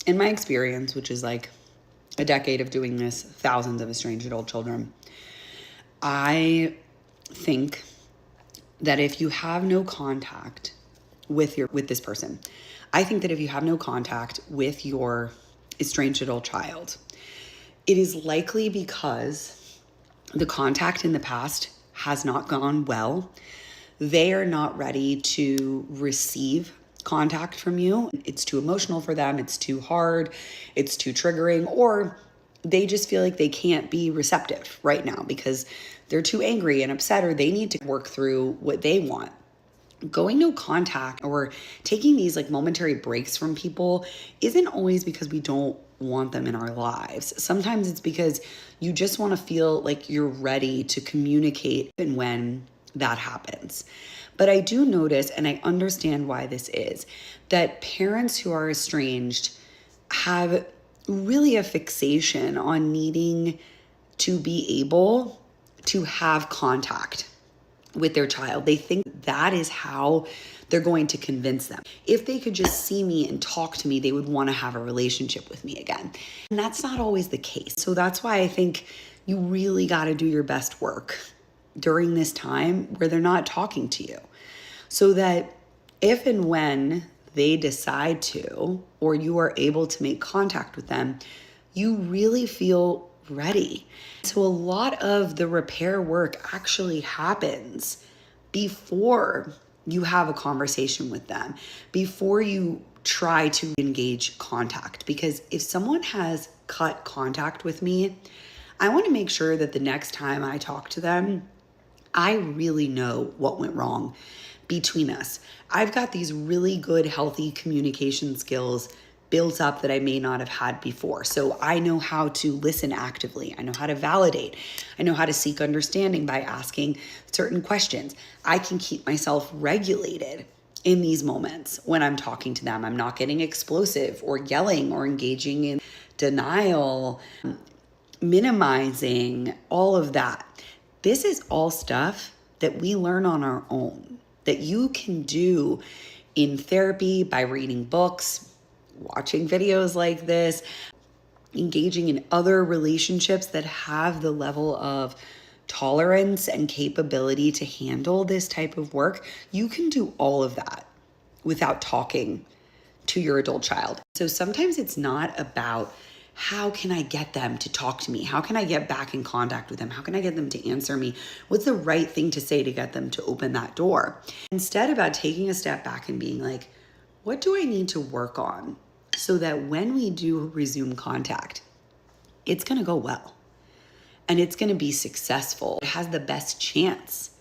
in my experience, which is like a decade of doing this, thousands of estranged adult children, I think that if you have no contact with this person, I think that if you have no contact with your estranged adult child, it is likely because the contact in the past has not gone well. They are not ready to receive contact from you. It's too emotional for them. It's too hard. It's too triggering, or they just feel like they can't be receptive right now because they're too angry and upset, or they need to work through what they want. Going no contact or taking these like momentary breaks from people isn't always because we don't want them in our lives. Sometimes it's because you just want to feel like you're ready to communicate even when that happens. But I do notice, and I understand why this is, that parents who are estranged have really a fixation on needing to be able to have contact with their child. They think that is how they're going to convince them. If they could just see me and talk to me, they would want to have a relationship with me again. And that's not always the case. So that's why I think you really got to do your best work during this time where they're not talking to you, so that if and when they decide to, or you are able to make contact with them, you really feel ready. So a lot of the repair work actually happens before you have a conversation with them, before you try to engage contact. Because if someone has cut contact with me, I want to make sure that the next time I talk to them, I really know what went wrong between us. I've got these really good, healthy communication skills built up that I may not have had before. So I know how to listen actively. I know how to validate. I know how to seek understanding by asking certain questions. I can keep myself regulated in these moments when I'm talking to them. I'm not getting explosive or yelling or engaging in denial, minimizing, all of that. This is all stuff that we learn on our own, that you can do in therapy by reading books, watching videos like this, engaging in other relationships that have the level of tolerance and capability to handle this type of work. You can do all of that without talking to your adult child. So sometimes it's not about how can I get them to talk to me? How can I get back in contact with them? How can I get them to answer me? What's the right thing to say to get them to open that door? Instead, about taking a step back and being like, what do I need to work on so that when we do resume contact, it's going to go well and it's going to be successful. It has the best chance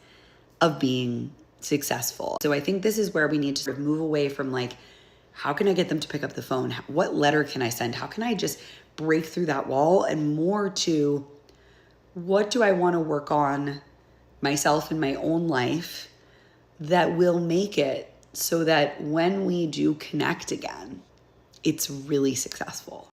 of being successful. So I think this is where we need to sort of move away from like, how can I get them to pick up the phone? What letter can I send? How can I just break through that wall? And more to, what do I want to work on myself in my own life that will make it so that when we do connect again, it's really successful.